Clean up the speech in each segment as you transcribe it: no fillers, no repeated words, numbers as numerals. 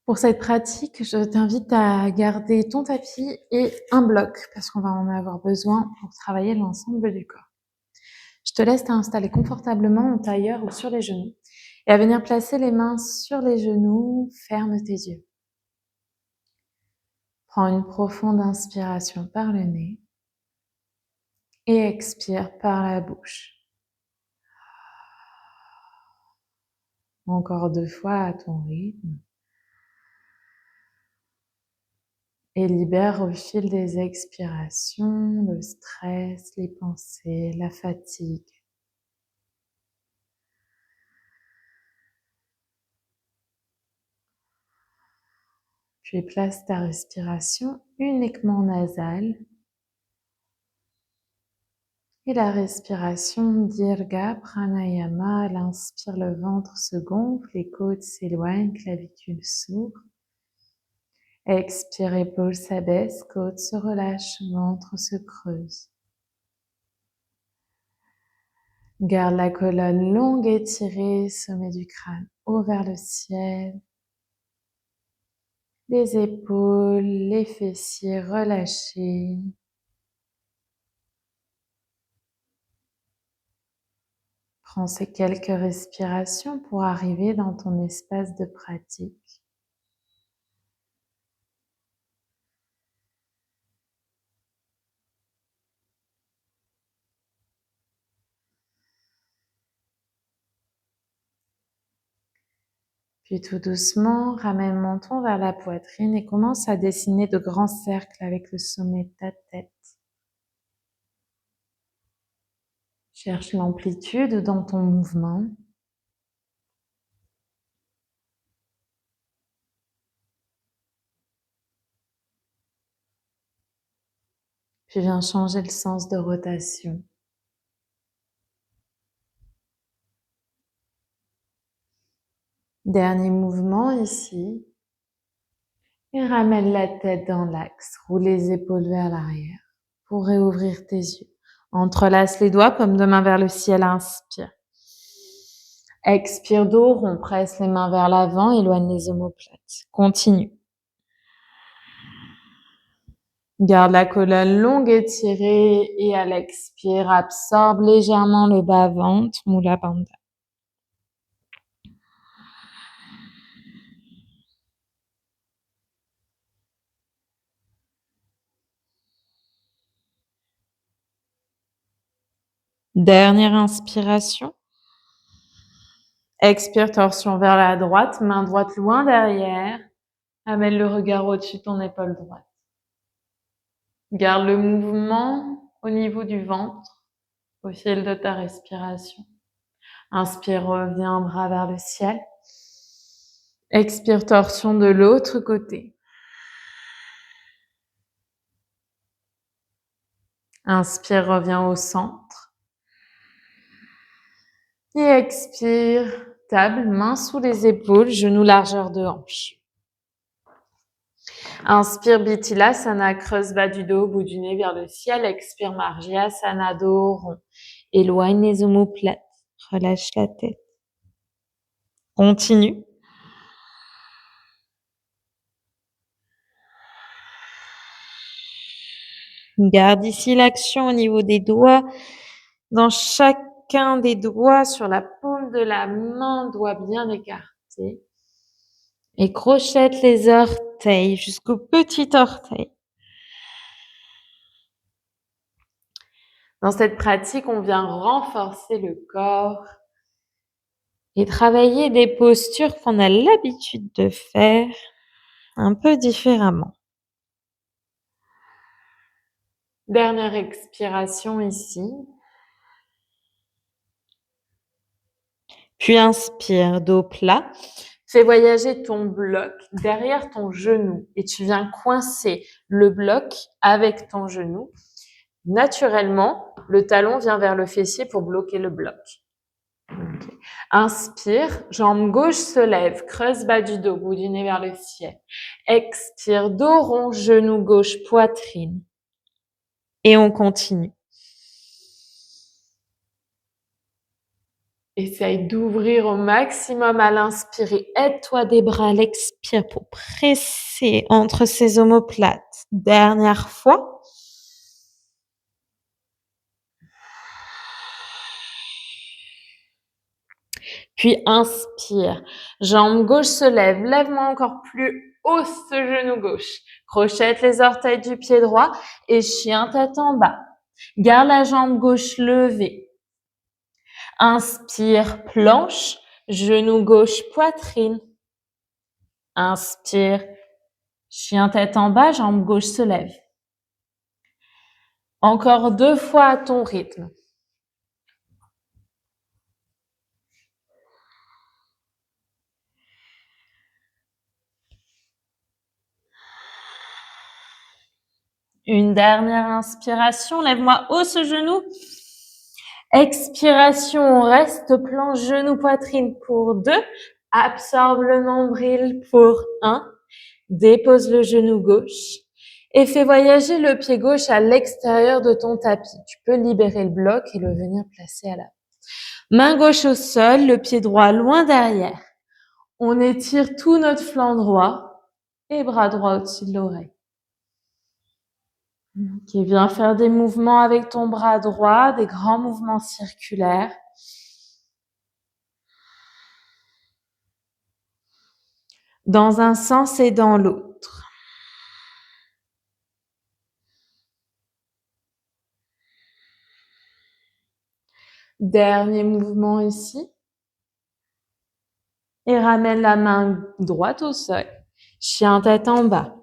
Pour cette pratique, je t'invite à garder ton tapis et un bloc parce qu'on va en avoir besoin pour travailler l'ensemble du corps. Je te laisse t'installer confortablement en tailleur ou sur les genoux et à venir placer les mains sur les genoux, ferme tes yeux. Prends une profonde inspiration par le nez et expire par la bouche. Encore 2 fois à ton rythme. Et libère au fil des expirations le stress, les pensées, la fatigue. Puis place ta respiration uniquement nasale. Et la respiration Dirga Pranayama, elle inspire, le ventre se gonfle, les côtes s'éloignent, clavicule s'ouvre. Expire, épaules s'abaissent, côtes se relâchent, ventre se creuse. Garde la colonne longue et étirée, sommet du crâne haut vers le ciel. Les épaules, les fessiers relâchés. Prends ces quelques respirations pour arriver dans ton espace de pratique. Puis tout doucement, ramène le menton vers la poitrine et commence à dessiner de grands cercles avec le sommet de ta tête. Cherche l'amplitude dans ton mouvement. Puis viens changer le sens de rotation. Dernier mouvement ici. Et ramène la tête dans l'axe. Roule les épaules vers l'arrière pour réouvrir tes yeux. Entrelace les doigts, paume de main vers le ciel, inspire. Expire, dos rond, presse les mains vers l'avant, éloigne les omoplates. Continue. Garde la colonne longue étirée et à l'expire, absorbe légèrement le bas-ventre, Mula Bandha. Dernière inspiration. Expire, torsion vers la droite, main droite loin derrière. Amène le regard au-dessus de ton épaule droite. Garde le mouvement au niveau du ventre, au fil de ta respiration. Inspire, reviens, bras vers le ciel. Expire, torsion de l'autre côté. Inspire, reviens au centre. Et expire, table, mains sous les épaules, genoux largeur de hanche. Inspire, Bithilasana, creuse bas du dos, bout du nez vers le ciel. Expire, Marjyasana, dos rond. Éloigne les omoplates, relâche la tête. Continue. Garde ici l'action au niveau des doigts. Dans chacun des doigts, sur la paume de la main, doigt bien écarté. Et crochette les orteils jusqu'au petit orteil. Dans cette pratique, on vient renforcer le corps et travailler des postures qu'on a l'habitude de faire un peu différemment. Dernière expiration ici. Puis inspire, dos plat. Fais voyager ton bloc derrière ton genou et tu viens coincer le bloc avec ton genou. Naturellement, le talon vient vers le fessier pour bloquer le bloc. Okay. Inspire, jambe gauche se lève, creuse bas du dos, bout du nez vers le ciel. Expire, dos rond, genou gauche, poitrine. Et on continue. Essaye d'ouvrir au maximum à l'inspirer. Aide-toi des bras à l'expire pour presser entre ces omoplates. Dernière fois. Puis inspire. Jambe gauche se lève. Lève-moi encore plus haut ce genou gauche. Crochette les orteils du pied droit et chien tête en bas. Garde la jambe gauche levée. Inspire, planche. Genou gauche, poitrine. Inspire. Chien tête en bas, jambe gauche se lève. Encore 2 fois à ton rythme. Une dernière inspiration, lève-moi haut ce genou. Expiration, on reste planche, genou, poitrine pour 2. Absorbe le nombril pour 1. Dépose le genou gauche et fais voyager le pied gauche à l'extérieur de ton tapis. Tu peux libérer le bloc et le venir placer à la main gauche au sol, le pied droit loin derrière. On étire tout notre flanc droit et bras droit au-dessus de l'oreille. Ok, viens faire des mouvements avec ton bras droit, des grands mouvements circulaires. Dans un sens et dans l'autre. Dernier mouvement ici. Et ramène la main droite au sol. Chien tête en bas.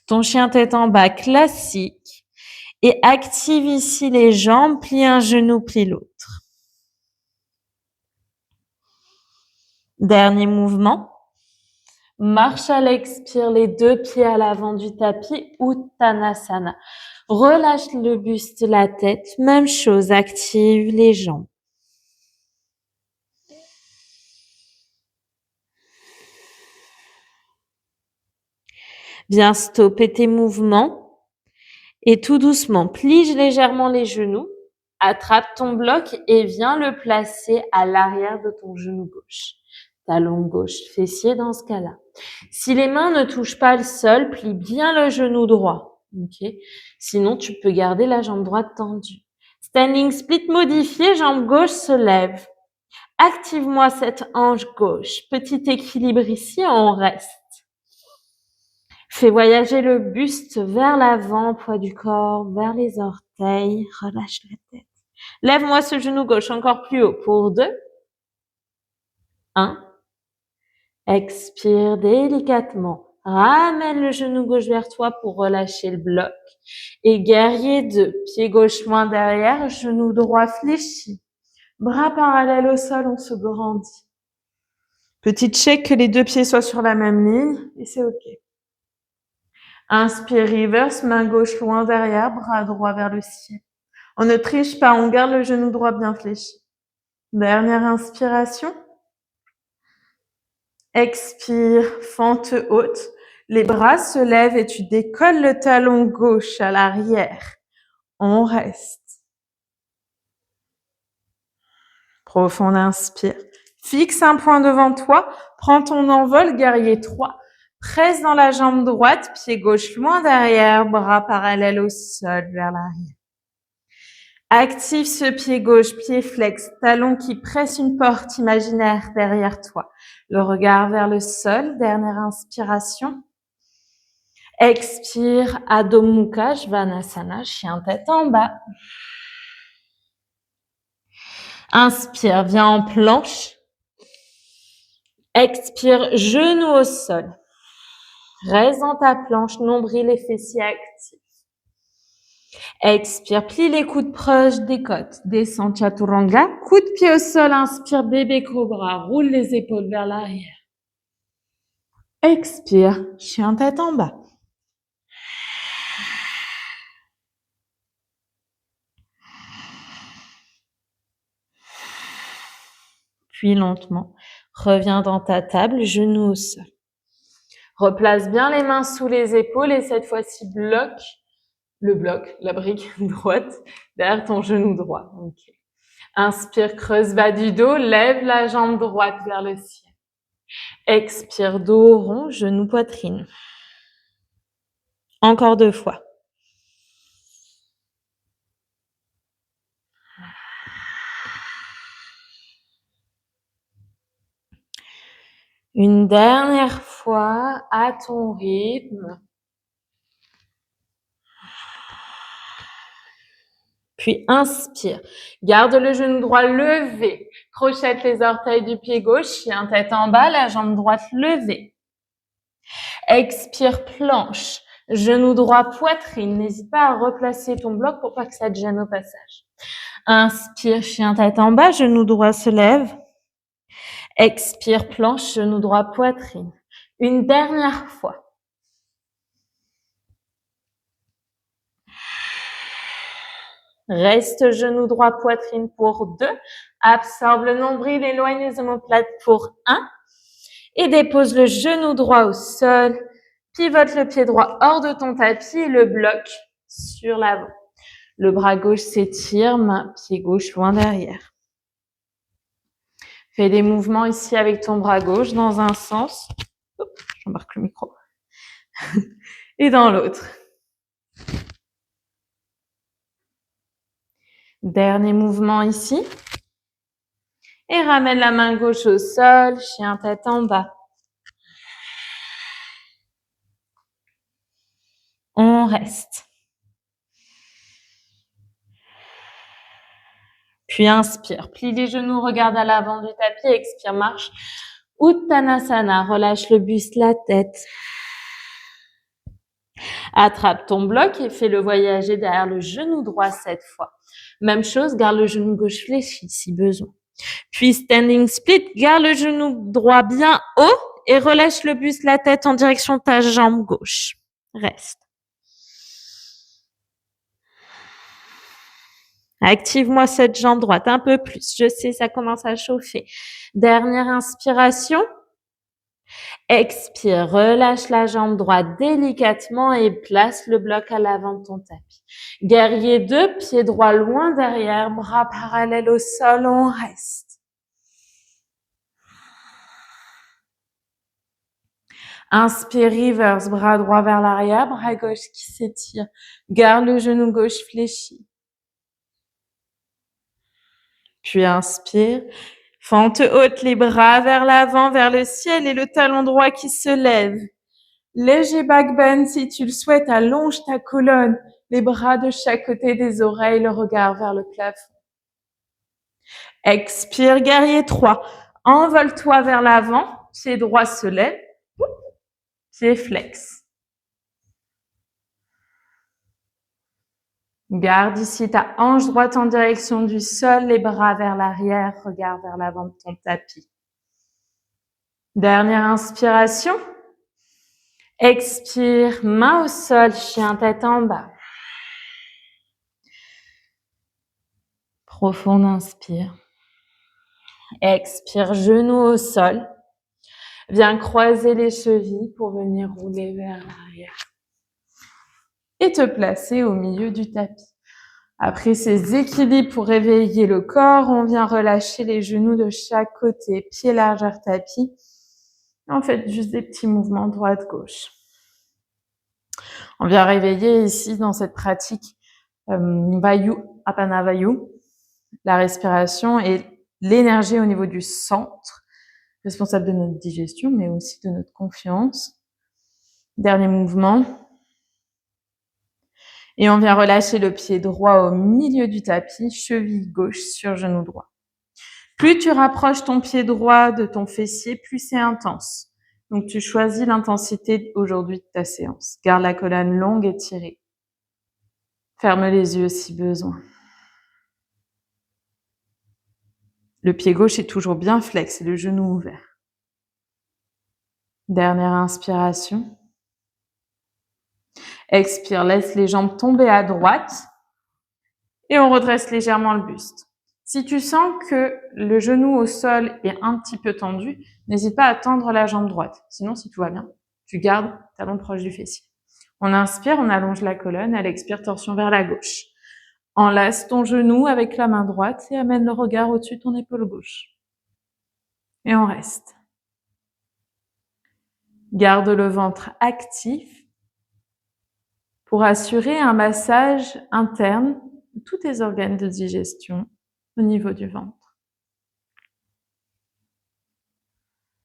Ton chien tête en bas classique. Et active ici les jambes, plie un genou, plie l'autre. Dernier mouvement. Marche à l'expire, les 2 pieds à l'avant du tapis, Uttanasana. Relâche le buste, la tête. Même chose, active les jambes. Viens stopper tes mouvements et tout doucement, plie légèrement les genoux, attrape ton bloc et viens le placer à l'arrière de ton genou gauche. Talon gauche, fessier dans ce cas-là. Si les mains ne touchent pas le sol, plie bien le genou droit. Okay. Sinon, tu peux garder la jambe droite tendue. Standing split modifié, jambe gauche se lève. Active-moi cette hanche gauche. Petit équilibre ici, on reste. Fais voyager le buste vers l'avant, poids du corps, vers les orteils. Relâche la tête. Lève-moi ce genou gauche encore plus haut pour 2. 1. Expire délicatement. Ramène le genou gauche vers toi pour relâcher le bloc. Et guerrier 2. Pied gauche loin derrière, genou droit fléchi. Bras parallèles au sol, on se grandit. Petit check que les 2 pieds soient sur la même ligne et c'est OK. Inspire, reverse, main gauche loin derrière, bras droit vers le ciel. On ne triche pas, on garde le genou droit bien fléchi. Dernière inspiration. Expire, fente haute. Les bras se lèvent et tu décolles le talon gauche à l'arrière. On reste. Profond inspire. Fixe un point devant toi. Prends ton envol, guerrier 3. Presse dans la jambe droite, pied gauche loin derrière, bras parallèles au sol vers l'arrière. Active ce pied gauche, pied flex, talon qui presse une porte imaginaire derrière toi. Le regard vers le sol, dernière inspiration. Expire, Adho Mukha Svanasana, chien tête en bas. Inspire, viens en planche. Expire, genou au sol. Reste dans ta planche, nombril et fessiers actifs. Expire, plie les coudes proches des côtes. Descends Chaturanga, coup de pied au sol, inspire, bébé cobra, roule les épaules vers l'arrière. Expire, chien tête en bas. Puis lentement, reviens dans ta table, genou au sol. Replace bien les mains sous les épaules et cette fois-ci bloque la brique droite derrière ton genou droit. Okay. Inspire, creuse bas du dos, lève la jambe droite vers le ciel. Expire, dos rond, genou, poitrine. Encore 2 fois. Une dernière fois, à ton rythme. Puis inspire. Garde le genou droit levé. Crochette les orteils du pied gauche, chien tête en bas, la jambe droite levée. Expire, planche. Genou droit, poitrine. N'hésite pas à replacer ton bloc pour pas que ça te gêne au passage. Inspire, chien tête en bas, genou droit se lève. Expire, planche, genou droit, poitrine. Une dernière fois. Reste genou droit, poitrine pour 2. Absorbe le nombril, éloigne les omoplates pour 1. Et dépose le genou droit au sol. Pivote le pied droit hors de ton tapis et le bloc sur l'avant. Le bras gauche s'étire, pied gauche loin derrière. Fais des mouvements ici avec ton bras gauche dans un sens. J'embarque le micro. Et dans l'autre. Dernier mouvement ici. Et ramène la main gauche au sol, chien tête en bas. On reste. Puis inspire, plie les genoux, regarde à l'avant du tapis, expire, marche. Uttanasana, relâche le buste, la tête. Attrape ton bloc et fais-le voyager derrière le genou droit cette fois. Même chose, garde le genou gauche fléchi si besoin. Puis standing split, garde le genou droit bien haut et relâche le buste, la tête en direction de ta jambe gauche. Reste. Active-moi cette jambe droite un peu plus. Je sais, ça commence à chauffer. Dernière inspiration. Expire, relâche la jambe droite délicatement et place le bloc à l'avant de ton tapis. Guerrier 2, pied droit loin derrière, bras parallèles au sol, on reste. Inspire, reverse, bras droit vers l'arrière, bras gauche qui s'étire. Garde le genou gauche fléchi. Puis inspire. Fente haute, les bras vers l'avant, vers le ciel et le talon droit qui se lève. Léger back bend si tu le souhaites, allonge ta colonne, les bras de chaque côté des oreilles, le regard vers le plafond. Expire, guerrier 3. Envole-toi vers l'avant, pied droit se lève, pied flex. Garde ici ta hanche droite en direction du sol, les bras vers l'arrière, regard vers l'avant de ton tapis. Dernière inspiration. Expire, main au sol, chien tête en bas. Profonde inspire. Expire, genou au sol. Viens croiser les chevilles pour venir rouler vers l'arrière. Et te placer au milieu du tapis. Après ces équilibres pour réveiller le corps, on vient relâcher les genoux de chaque côté, pied largeur tapis. En fait, juste des petits mouvements droite-gauche. On vient réveiller ici dans cette pratique Vayu, Apana Vayu, la respiration et l'énergie au niveau du centre, responsable de notre digestion, mais aussi de notre confiance. Dernier mouvement. Et on vient relâcher le pied droit au milieu du tapis, cheville gauche sur genou droit. Plus tu rapproches ton pied droit de ton fessier, plus c'est intense. Donc, tu choisis l'intensité aujourd'hui de ta séance. Garde la colonne longue et tirée. Ferme les yeux si besoin. Le pied gauche est toujours bien flex et le genou ouvert. Dernière inspiration. Expire, laisse les jambes tomber à droite et on redresse légèrement le buste. Si tu sens que le genou au sol est un petit peu tendu, n'hésite pas à tendre la jambe droite. Sinon, si tout va bien, tu gardes talon proche du fessier. On inspire, on allonge la colonne. Elle expire, torsion vers la gauche. Enlace ton genou avec la main droite et amène le regard au-dessus de ton épaule gauche. Et on reste. Garde le ventre actif pour assurer un massage interne de tous tes organes de digestion au niveau du ventre.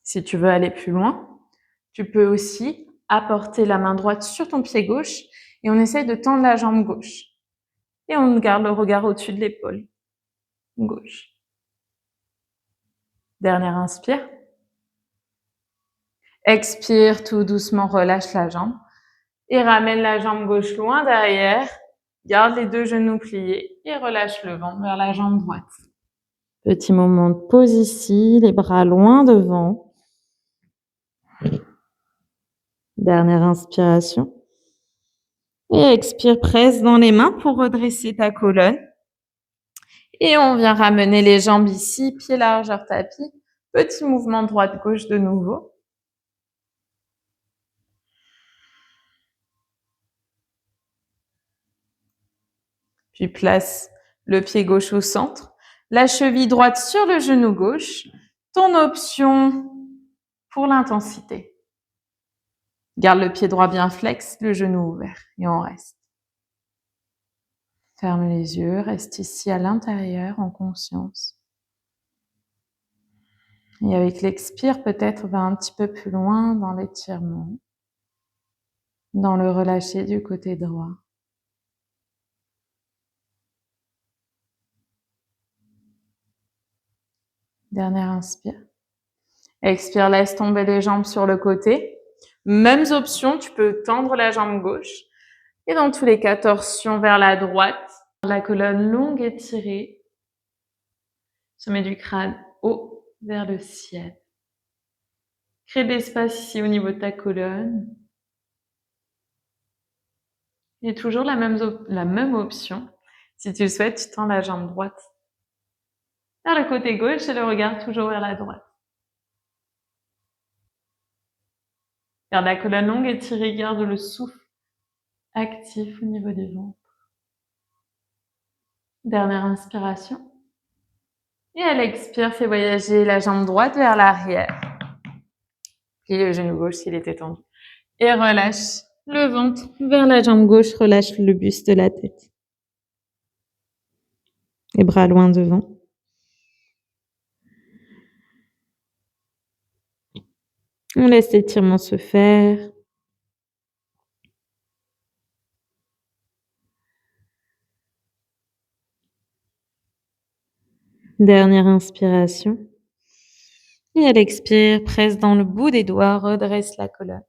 Si tu veux aller plus loin, tu peux aussi apporter la main droite sur ton pied gauche et on essaye de tendre la jambe gauche. Et on garde le regard au-dessus de l'épaule gauche. Dernière inspire. Expire tout doucement, relâche la jambe et ramène la jambe gauche loin derrière. Garde les deux genoux pliés et relâche le ventre vers la jambe droite. Petit moment de pause ici, les bras loin devant. Dernière inspiration. Et expire, presse dans les mains pour redresser ta colonne. Et on vient ramener les jambes ici, pieds largeur tapis. Petit mouvement droite-gauche de nouveau. Puis place le pied gauche au centre, la cheville droite sur le genou gauche. Ton option pour l'intensité. Garde le pied droit bien flex, le genou ouvert et on reste. Ferme les yeux, reste ici à l'intérieur en conscience. Et avec l'expire, peut-être va un petit peu plus loin dans l'étirement, dans le relâcher du côté droit. Dernière inspire. Expire, laisse tomber les jambes sur le côté. Mêmes options, tu peux tendre la jambe gauche. Et dans tous les cas, torsion vers la droite. La colonne longue étirée. Sommet du crâne haut vers le ciel. Crée de l'espace ici au niveau de ta colonne. Et toujours la même option. Si tu le souhaites, tu tends la jambe droite vers le côté gauche et le regard toujours vers la droite. Garde la colonne longue étirée, garde le souffle actif au niveau du ventre. Dernière inspiration. Et à l'expire, fais voyager la jambe droite vers l'arrière. Plie le genou gauche s'il était tendu. Et relâche le ventre vers la jambe gauche, relâche le buste de la tête. Les bras loin devant. On laisse l'étirement se faire. Dernière inspiration. Et à l'expire, presse dans le bout des doigts, redresse la colonne.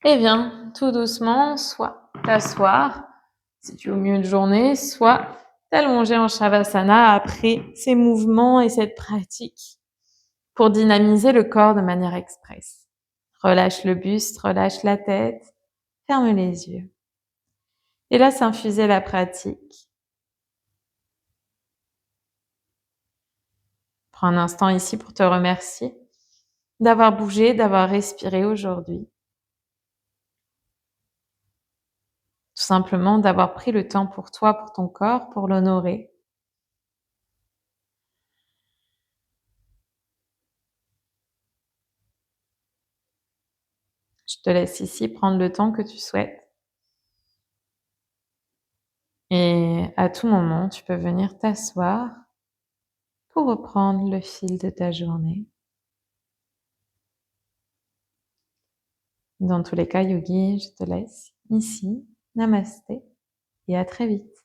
Et viens tout doucement, soit t'asseoir, si tu es au milieu de journée, soit t'allonger en Shavasana après ces mouvements et cette pratique pour dynamiser le corps de manière express. Relâche le buste, relâche la tête, ferme les yeux. Et là, s'infuser la pratique. Prends un instant ici pour te remercier d'avoir bougé, d'avoir respiré aujourd'hui. Tout simplement d'avoir pris le temps pour toi, pour ton corps, pour l'honorer. Je te laisse ici prendre le temps que tu souhaites. Et à tout moment, tu peux venir t'asseoir pour reprendre le fil de ta journée. Dans tous les cas, Yogi, je te laisse ici. Namasté et à très vite.